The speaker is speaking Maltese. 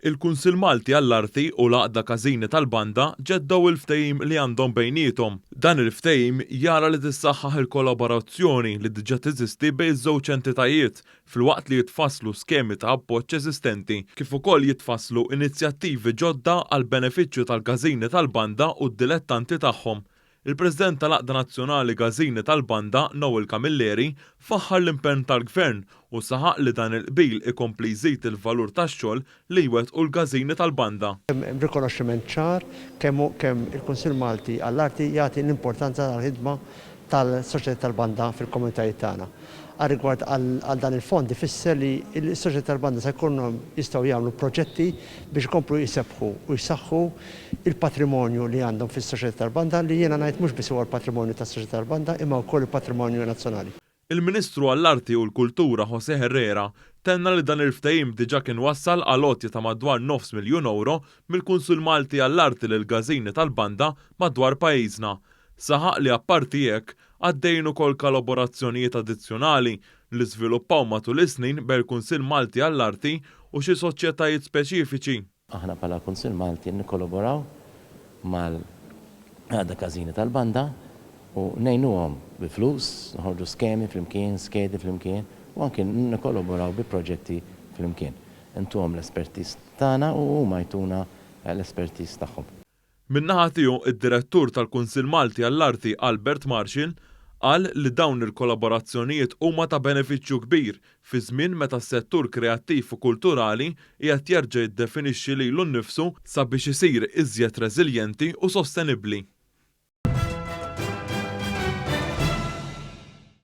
Il-Kunsill Malti għall-Arti u l-Għaqda Każini tal-Banda ġeddew il-ftehim li għandhom bejniethom. Dan il-ftehim jara li tissaħħaħ il-kollaborazzjoni li diġà teżisti bejn iż-żewġ entitajiet filwaqt li jitfasslu skemi ta' appoġġ eżistenti kif ukoll jitfasslu inizjattivi ġodda għal benefiċċju tal-Każini tal-Banda u d-dilettanti tagħhom. Il-President tal-Għaqda Nazzjonali Każini tal-Banda, Noel Camilleri, faħħar l-impenn tal-Gvern u saħaq li dan il-qbil ikompli jżid il-valur tax-xogħol li jwettqu l-Każini tal-Banda. Rikonoxximent ċar kemm il-Kunsill Malti għall-Arti jagħti l-importanza tal-ħidma tal-soċjetà tal-Banda fil-komunitajiet tagħna. Għal-rigward għal dan il-fond ifisser li l-soċjetà tal-Banda se jkunu jistgħu jagħmlu proġetti biex ikomplu jisebħu u jsaħħu il-patrimonju li għandhom fis-soċjetà tal-Banda li jiena ngħid mhux biss huwa l-patrimonju tas-soċjetà tal-Banda imma wkoll il-patrimonju nazzjonali. Il-Ministru għall-Arti u l-Kultura José Herrera tenna li dan il-ftehim diġà kien wassal għal għotja ta' madwar €9,000,000 mill-Kunsill Malti għall-Arti lill-Każini tal-Banda madwar pajjiżna. Saħaq li apparti hekk għaddejn ukoll kollaborazzjonijiet addizzjonali li żviluppaw matul is-snin bejn il-Kunsill Malti għall-Arti u xi soċjetajiet speċifiċi. Aħna bħala Kunsill Malti nikkolaboraw mal-Għaqda Każini tal-Banda u ngħinuhom bi flus, noħorġu skemi flimkien, skedi flimkien u anke nikkolaboraw bi proġetti flimkien. Intuhom l-espertiż tagħna u huma jtuna l-espertiż tagħhom. Min-naħa tiegħu id-Direttur tal-Kunsill Malti għall-Arti Albert Marshall qal li dawn il-kollaborazzjonijiet huma ta' benefiċċju kbir fi żmien meta s-settur kreattiv u kulturali qiegħed jerġa' jiddefinixxi lilu nnifsu sabiex isir iżjed reżiljenti u sostenibbli.